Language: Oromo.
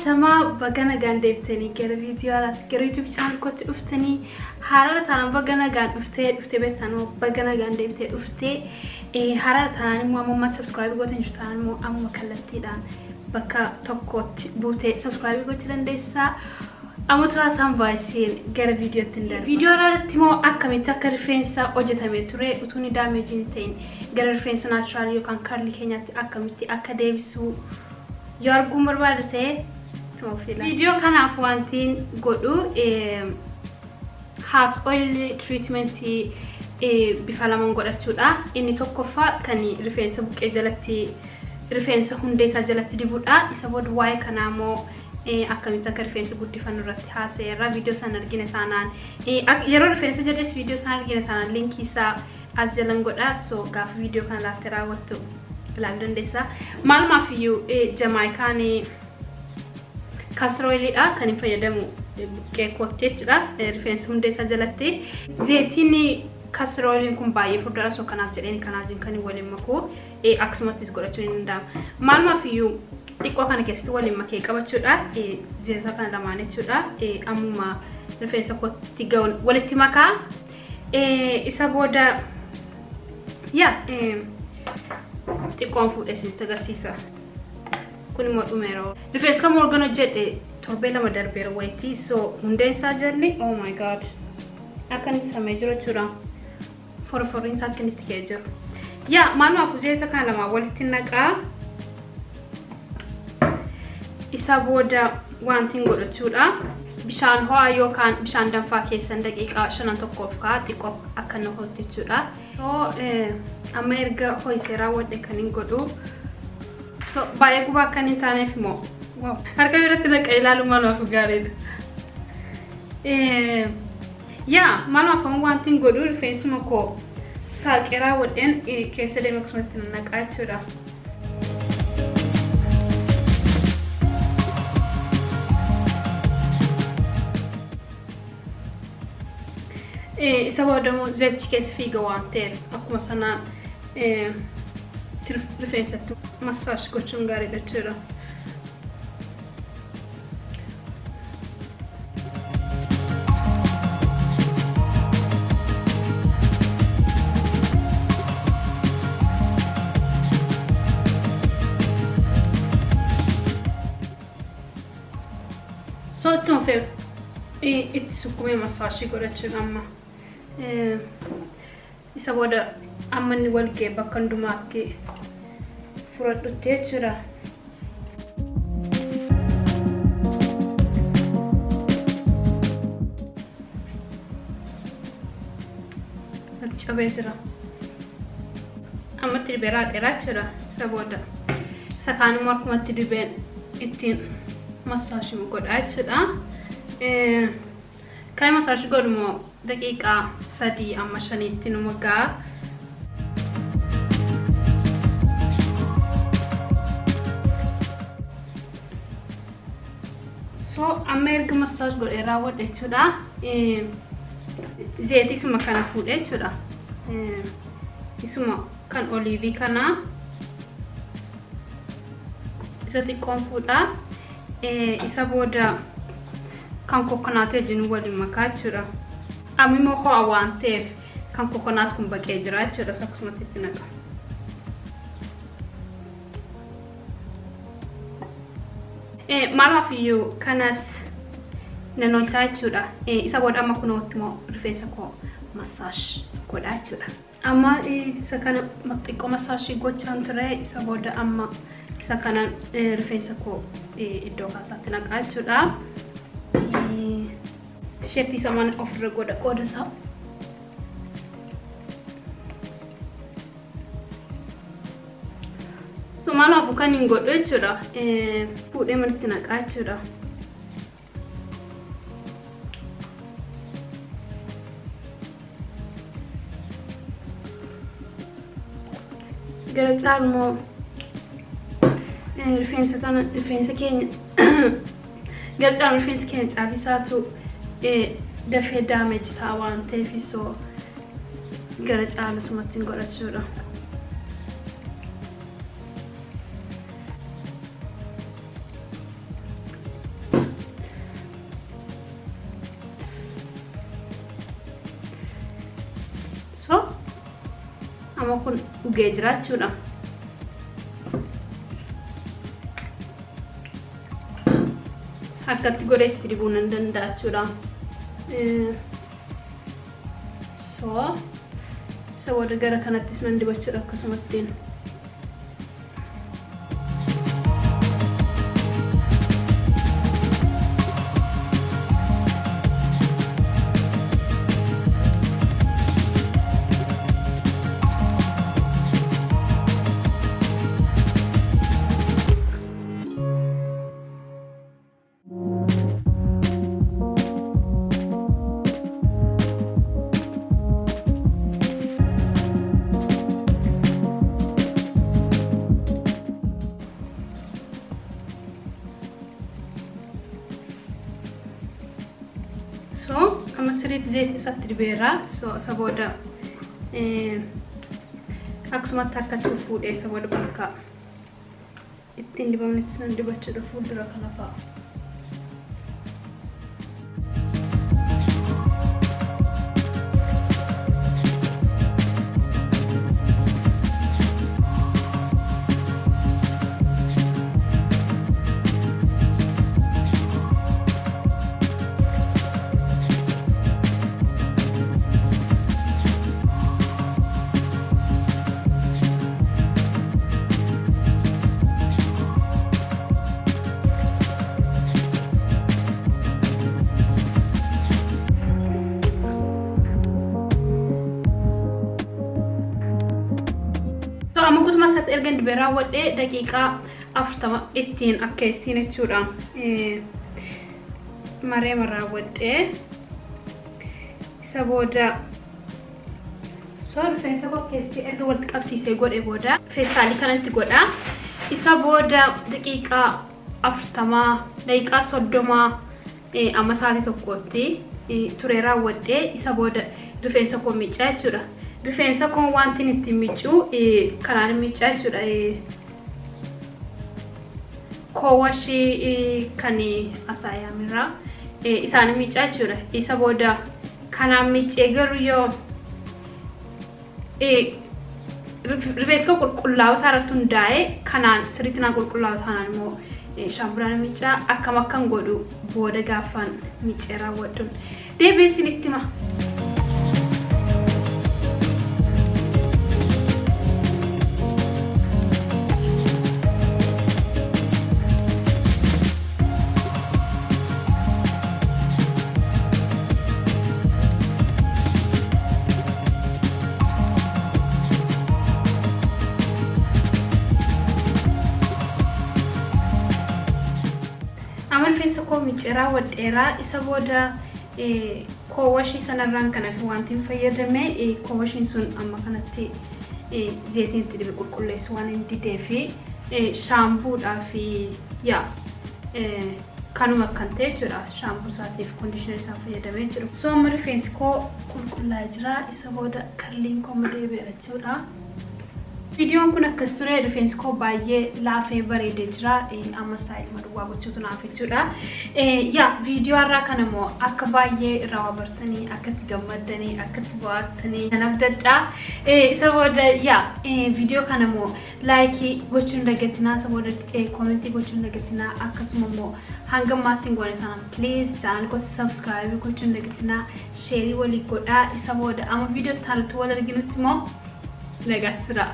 Shama bagana gan deebtanii gara Vidiyoo alaatti gara YouTube channel kootti dhuftanii haala tanaan bagana gan dhuftee beektanoo bagana gan deebtee dhuftee haala tanaan immoo amma subscribe gootan jirtan immoo amma kallattiidhaan bakka tokkotti buutee subscribe gochuu dandeessaa. Amma turaasan baay'een gara Vidiyootti hin darbu. Vidiyoo irratti immoo akkamitti akka rifeensa hojjetamee ture utuu ni damage hin ta'in gara rifeensa natural yookaan curly keenyatti akkamitti akka deebisuu yoo arguun barbaadate Vidiyoo kanaaf wantiin godhu hot oil treatment bifa lamaan godhachuudha. Inni tokkoffaa kan rifeensa buqqee jalatti rifeensa hundee isaa jalatti dibuudha. Isa booda waa'ee kanaa immoo akkamitti akka rifeensa guddifannu irratti haasayeerra. Vidiyoo sana argina taanaan yeroo rifeensa jedhes vidiyoo sana argina taanaan linkii isaa as jalan godha. So gaafa vidiyoo kana laattee raawwattu ilaaluu dandeessaa. Maalumaaf iyyuu Jamaayikaan casserole kan hin fayyadamu buqqee kootti jechuudha. Rifeensa hundee isaa jalatti zeetiin casserole kun baay'ee furdara soo kanaaf jedheen kanaaf jin kan waliin makuu akkasumattis godhachuu ni danda'ama. Maalumaaf iyyuu xiqqoo kana keessatti waliin makee qabachuudha. Zeeta kana lamaan jechuudha. Ammuma rifeensa kootti ga'uun walitti makaa isa booda xiqqoon fuudhee isinitti agarsiisa. Kun immoo dhumeera. Rifeensa kan morgan hojjedhe torbee lama darbeera wayitii. So hundeen isaa jalli oh my god akka inni samee jiru jechuudha. Forforiin isaa akka inni itti ka'ee jiru. Maalumaaf zeeta kana lamaan walitti naqaa. Isa booda wantiin godhachuudha. Bishaan ho'aa yookaan bishaan danfaa keessan daqiiqaa 5 kaa xiqqoo akka inni ho'u jechuudha. So amma erga ho'isee raawwadhe kan hin godhu. So baay'ee gubaa akka hin taaneef immoo harka biratti naqee ilaaluun maalumaaf gaariidha. Maalumaaf amma wantiin godhu rifeensuma koo saaqee raawwadheen keessa deemee akkasumatti naqaa jechuudha. Isa booda immoo zeetichi keessa fiiga waan ta'eef akkuma sanaan rifeensatti massaaji gochuun gaariidha jechuudha. So ittuma fe'u itti sukkumee massaaji godhachuudha amma. Isa booda amma inni wal ga'e bakka hundumaatti fudhadhutti jechuudha. Ati cabee jira. Amma itti dibee raaqeera jechuudha. Isa booda isa kaan immoo akkumatti dibeen ittiin massaaji godhaa jechuudha. Kan massaaji godhu immoo daqiiqaa 3 amma 5tti nu magaa. So amma erga massaaji godhee raawwadhe jechuudha. Zeetii isuma kana fuudhee jechuudha. Isuma kan oliivii kana isa xiqqoon fuudhaa. Isa booda kan kokonaatii wajjin waliin makaa jechuudha. Amma immoo ho'a waan ta'eef kan kokonaat kun baqee jira jechuudha. Akkasumatti itti naqa. Maalumaaf iyyuu kanas naannoo isaa jechuudha. Isa booda amma kunootti immoo rifeensa koo massaaji godhaa jechuudha. Amma isa kana xiqqoo massaaji gochaan ture. Isa booda amma isa kanaan rifeensa koo iddoo kaasaatti naqaa jechuudha. T-shirtii samaan ofirra godha qooda isaa. So maalumaaf kan hin godhu jechuudha. Fuudhee manitti naqaa jechuudha. Gara caalmoo rifeensa keenya gara caalmoo rifeensa keenya caabisaatu dafee damage ta'a waan ta'eef so gara caalu sumatti godhachuudha. amma kun dhugee jira jechuudha. Akkatti godhee itti dibuu nan danda'a jechuudha. So wada gara kanattis nan dibachuudha akkasumattiin. So amma sirriitti zayitii isaatti dibeera. So isa booda akkasumatti akkatti fuudhee isa booda bakka ittiin dibamnettis nan dibachuudha fuuldura kana fa'a. Amma kutuma sat ergan dibera wadde daqiiqa 40 ittiin akka istiin jechuudha. Maree maraa wadde isa booda so rifeensa kokkeessi erga walitti qabsiisee godhe booda feestaalii kanatti godha. Isa booda daqiiqa 40 daqiiqa 30 amma sa'aatii tokkotti turee raawwadde isa booda rifeensa koo miicaa jechuudha. Rifeensa koo wanti itti miicuu kanaan miicaa jechuudha. Koowwashi kan asaayamirraa isaan miicaa jechuudha. Isa booda kanaan miicee garuu yoo rifeensa koo qulqullaa'u isaarratti hundaa'e kanaan sirriitti naan qulqullaa'u taanaan immoo shaamburaan miicaa akkam akkan godhu booda gaafaan miicee raawwadhuun deebisnu itti hima. Rifeensa koo miicceeraa wadheeraa isa booda koowwashii sanarraan kanaaf wantiin fayyadame koowwashiin sun amma kanatti zayitiin itti dibe qulqulleessu waan hin dideefi shaampuudhaa fi kanuma kan ta'e jechuudha. Shaampuu isaatiif kondiishinarii isaa fayyadamee jiru. So amma rifeensi koo qulqullaa'ee jira. Isa booda karliin koo deebi'eera jechuudha. Vidiyoon kun akkas ture rifeensi koo baay'ee laafee bareedee jira. Amma staayilii maduwwaa gochuutu naaf jechuudha. Viidiyoo irraa kana immoo akka baay'ee irraa bartanii akka itti gammaddanii akka itti bohaartanii nan abdadha. Isa booda viidiyoo kana immoo laayikii gochuun dagatinaa, isa booda koomentii gochuun dagatinaa, akkasuma immoo hanga ammaatti hin goone sana please channel koo subscribe gochuun dagatinaa, sheerii walii godhaa. Isa booda amma viidiyoo itti aanutti wal arginutti immoo nagaatti tura.